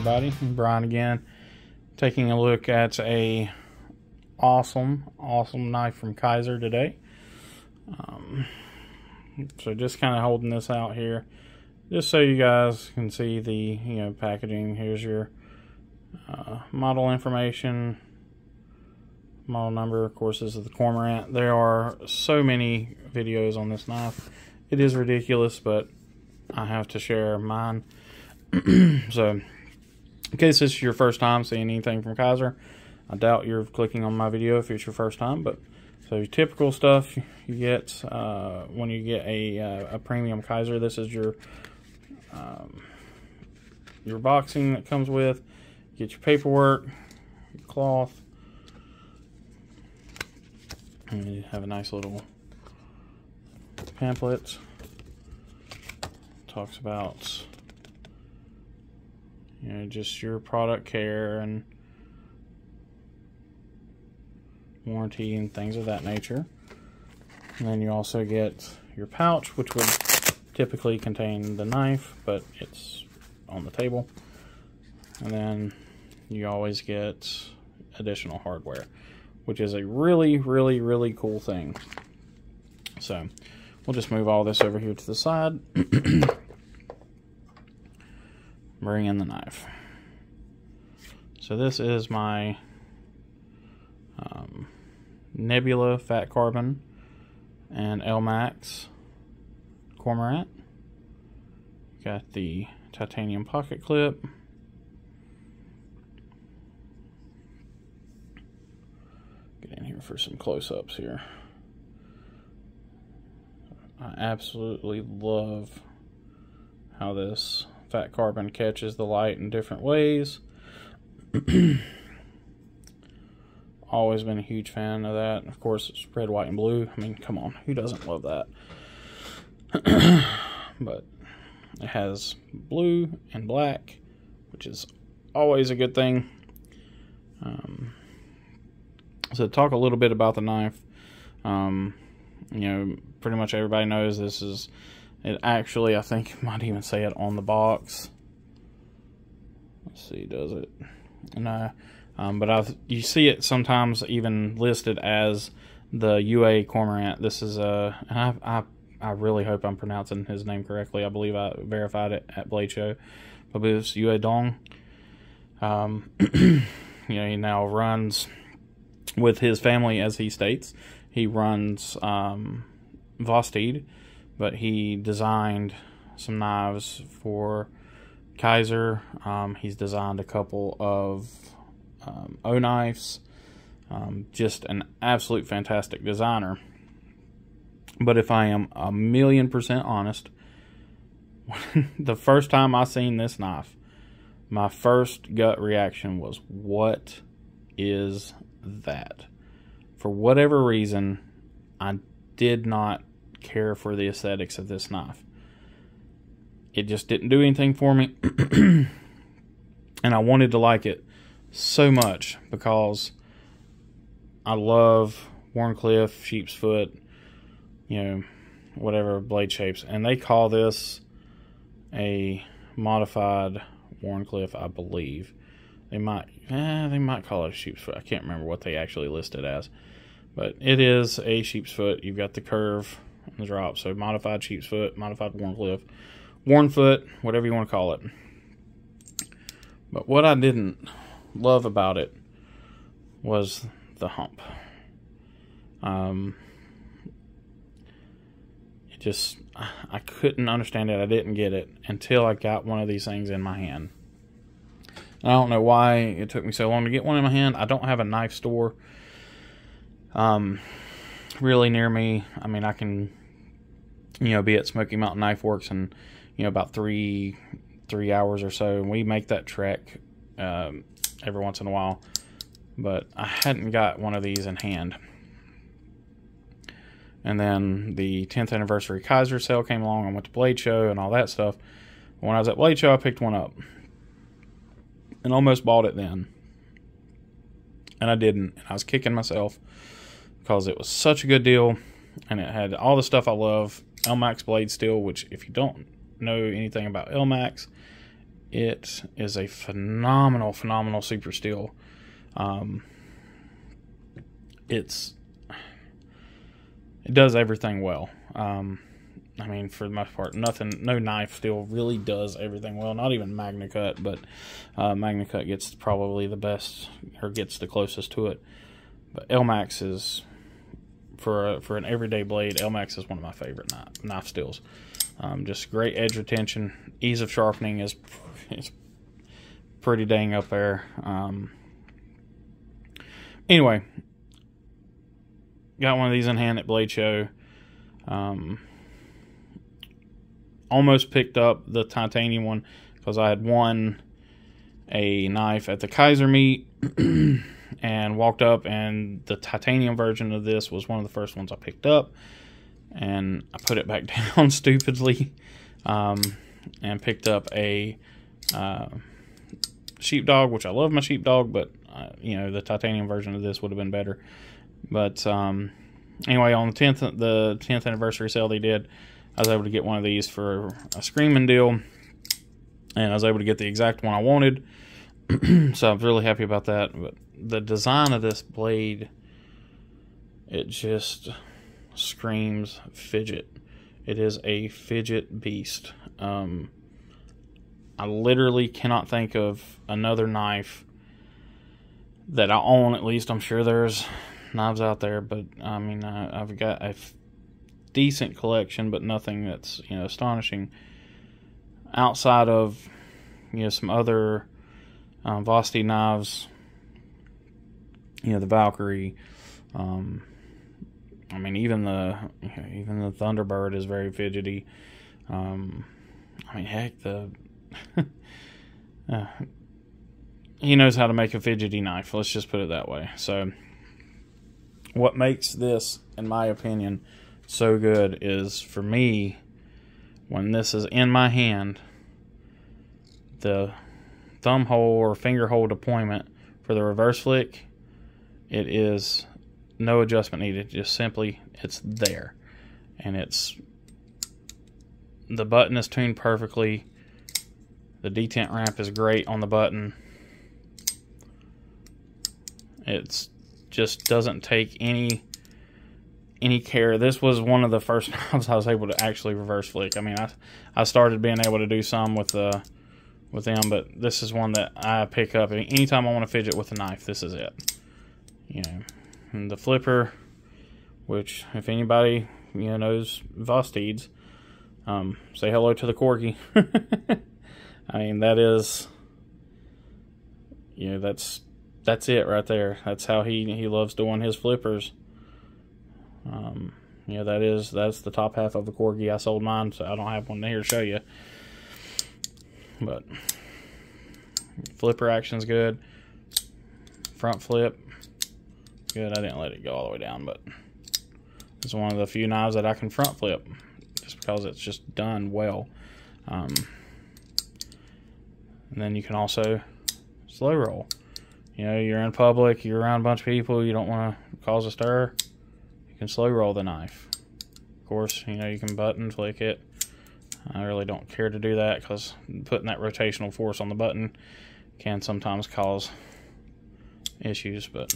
everybody. Brian again, taking a look at a awesome knife from Kizer today. So just kind of holding this out here just so you guys can see the packaging. Here's your model information, model number. Of course, this is the Cormorant. There are so many videos on this knife. It is ridiculous, but I have to share mine. So, in case this is your first time seeing anything from Kizer, I doubt you're clicking on my video if it's your first time. But so typical stuff you get when you get a premium Kizer. This is your boxing that comes with. Get your paperwork, your cloth, and you have a nice little pamphlet. Talks about just your product care and warranty and things of that nature. And then you also get your pouch, which would typically contain the knife, but it's on the table. And then you always get additional hardware, which is a really cool thing. So we'll just move all this over here to the side. Bring in the knife. So this is my Nebula Fat Carbon and L-Max Cormorant. Got the titanium pocket clip. Get in here for some close-ups here. I absolutely love how this fat carbon catches the light in different ways. Always been a huge fan of that. Of course, it's red, white, and blue. I mean, come on, who doesn't love that? But it has blue and black, which is always a good thing. So to talk a little bit about the knife, pretty much everybody knows this is, it actually, I think it might even say it on the box. Let's see, does it? No, but you see it sometimes even listed as the UA Cormorant. This is I really hope I'm pronouncing his name correctly. I believe I verified it at Blade Show. But it's UA Dong. He now runs with his family, as he states. He runs Vostede, but he designed some knives for Kizer. He's designed a couple of O-knives. Just an absolute fantastic designer. But if I am 1,000,000% honest, the first time I seen this knife, my first gut reaction was, what is that? For whatever reason, I did not care for the aesthetics of this knife. It just didn't do anything for me. And I wanted to like it so much because I love Wharncliffe, sheep's foot, whatever blade shapes. And they call this a modified Wharncliffe, I believe. They might call it a sheep's foot. I can't remember what they actually list it as. But it is a sheep's foot. You've got the curve and the drop. So modified sheep's foot, modified Wharncliffe, worn foot, whatever you want to call it. But what I didn't love about it was the hump. I couldn't understand it. I didn't get it until I got one of these things in my hand. I don't know why it took me so long to get one in my hand. I don't have a knife store really near me. I mean, I can be at Smoky Mountain Knife Works in about three hours or so, and we make that trek every once in a while. But I hadn't got one of these in hand. And then the 10th anniversary Kizer sale came along. I went to Blade Show and all that stuff. When I was at Blade Show, I picked one up and almost bought it then. And I didn't. I was kicking myself because it was such a good deal, and it had all the stuff I love. L-Max blade steel, which if you don't know anything about L-Max, it is a phenomenal, phenomenal super steel. It does everything well. I mean, for the most part, no knife steel really does everything well. Not even MagnaCut, but MagnaCut gets probably the best, or gets the closest to it. But Elmax is, for an everyday blade, Elmax is one of my favorite knife steels. Just great edge retention, ease of sharpening is pretty dang up there. Anyway, got one of these in hand at Blade Show. Almost picked up the titanium one because I had won a knife at the Kizer meet and walked up, and the titanium version of this was one of the first ones I picked up, and I put it back down stupidly, and picked up a sheepdog, which I love my sheepdog, but you know, the titanium version of this would have been better. But anyway, on the 10th anniversary sale they did, I was able to get one of these for a screaming deal, and I was able to get the exact one I wanted. So I'm really happy about that. But the design of this blade, it just screams fidget. It is a fidget beast. I literally cannot think of another knife that I own. At least I'm sure there's knives out there, but I mean, I've got a decent collection, but nothing that's, you know, astonishing outside of, you know, some other Vosti knives, you know, the Valkyrie. I mean, even the Thunderbird is very fidgety. I mean, heck, he knows how to make a fidgety knife. Let's just put it that way. So, what makes this, in my opinion, so good is, for me, when this is in my hand, the thumb hole or finger hole deployment for the reverse flick, it is no adjustment needed. Just simply, it's there. And the button is tuned perfectly. The detent ramp is great on the button. It just doesn't take any care. This was one of the first times I was able to actually reverse flick. I mean, I started being able to do some with them, but this is one that I pick up anytime I want to fidget with a knife. This is it. You know, and the flipper, which, if anybody, you know, knows Vostides, say hello to the corgi. I mean, that is, you know, that's it right there. That's how he loves doing his flippers. You know, that's the top half of a corgi. I sold mine, so I don't have one here to show you. But flipper action's good. Front flip, good. I didn't let it go all the way down, but it's one of the few knives that I can front flip, just because it's just done well. And then you can also slow roll. You know, you're in public, you're around a bunch of people, you don't want to cause a stir. You can slow roll the knife. Of course, you know, you can button flick it. I really don't care to do that, because putting that rotational force on the button can sometimes cause issues. But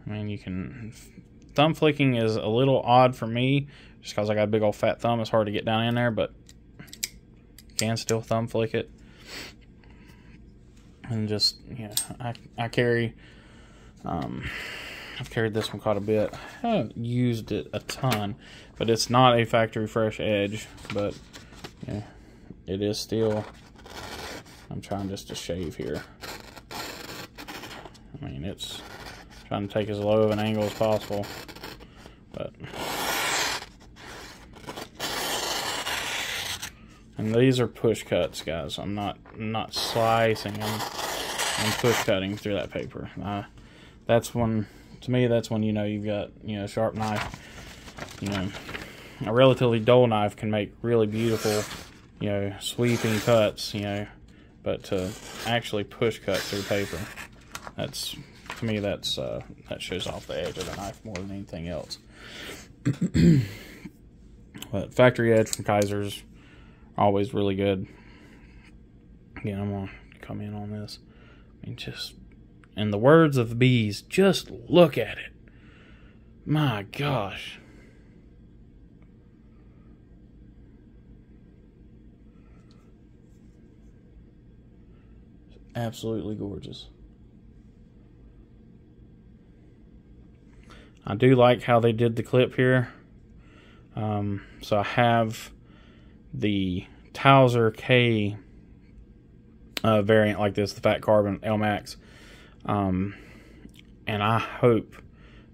I mean, you can, thumb flicking is a little odd for me, just because I got a big old fat thumb. It's hard to get down in there, but you can still thumb flick it. And just, you know, I carry, I've carried this one quite a bit. I haven't used it a ton, but it's not a factory fresh edge, but yeah, it is still, I'm trying just to shave here. I mean, it's trying to take as low of an angle as possible, but, and these are push cuts, guys. I'm not slicing them. I'm push cutting through that paper. That's when, to me, that's when you know you've got, you know, a sharp knife. You know, a relatively dull knife can make really beautiful, you know, sweeping cuts, you know, but to actually push cut through paper, that's, to me, that's that shows off the edge of the knife more than anything else. But factory edge from Kizer's always really good. Again, I'm going to come in on this. I mean, just, in the words of the bees, just look at it. My gosh. Absolutely gorgeous. I do like how they did the clip here. So I have the Towser K variant like this, the Fat Carbon L-Max. And I hope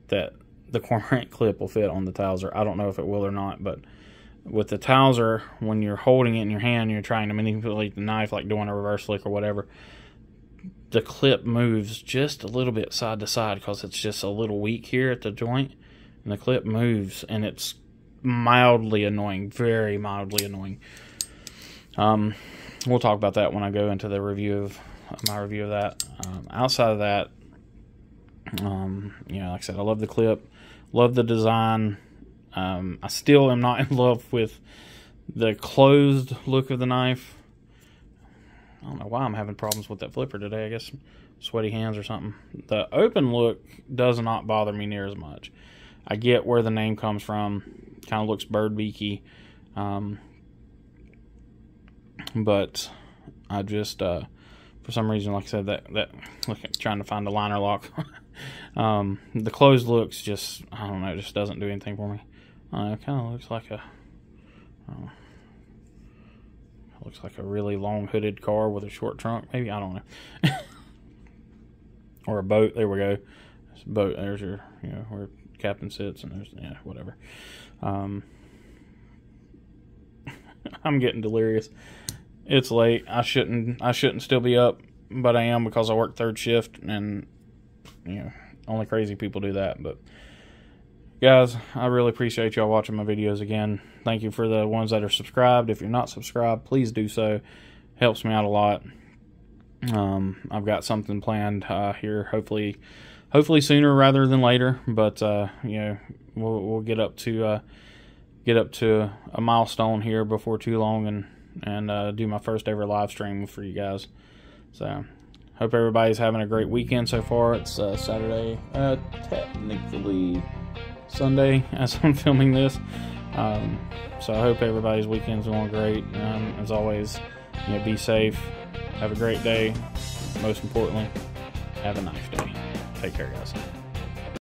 that the Cormorant clip will fit on the Towser. I don't know if it will or not, but with the Towser, when you're holding it in your hand, you're trying to manipulate the knife, like doing a reverse flick or whatever, the clip moves just a little bit side to side because it's just a little weak here at the joint, and the clip moves, and it's mildly annoying, very mildly annoying. We'll talk about that when I go into the review of my review of that. Outside of that, you know, like I said, I love the clip, love the design. I still am not in love with the closed look of the knife. I don't know why I'm having problems with that flipper today. I guess sweaty hands or something. The open look does not bother me near as much. I get where the name comes from. Kind of looks bird beaky. But I just, for some reason, like I said, that look, trying to find a liner lock. The closed looks just, I don't know, just doesn't do anything for me. It kind of looks like a, looks like a really long hooded car with a short trunk. Maybe, I don't know. Or a boat. There we go. It's a boat. There's your, you know, where captain sits, and there's, yeah, whatever. I'm getting delirious. It's late. I shouldn't still be up, but I am because I work third shift, and you know, only crazy people do that. But guys, I really appreciate y'all watching my videos again. Thank you for the ones that are subscribed. If you're not subscribed, please do so. Helps me out a lot. I've got something planned here, hopefully sooner rather than later. But you know, we'll get up to a milestone here before too long, and do my first ever live stream for you guys. So hope everybody's having a great weekend so far. It's Saturday, technically Sunday as I'm filming this. So I hope everybody's weekend's going great. As always, you know, be safe, have a great day. Most importantly, have a nice day. Take care, guys.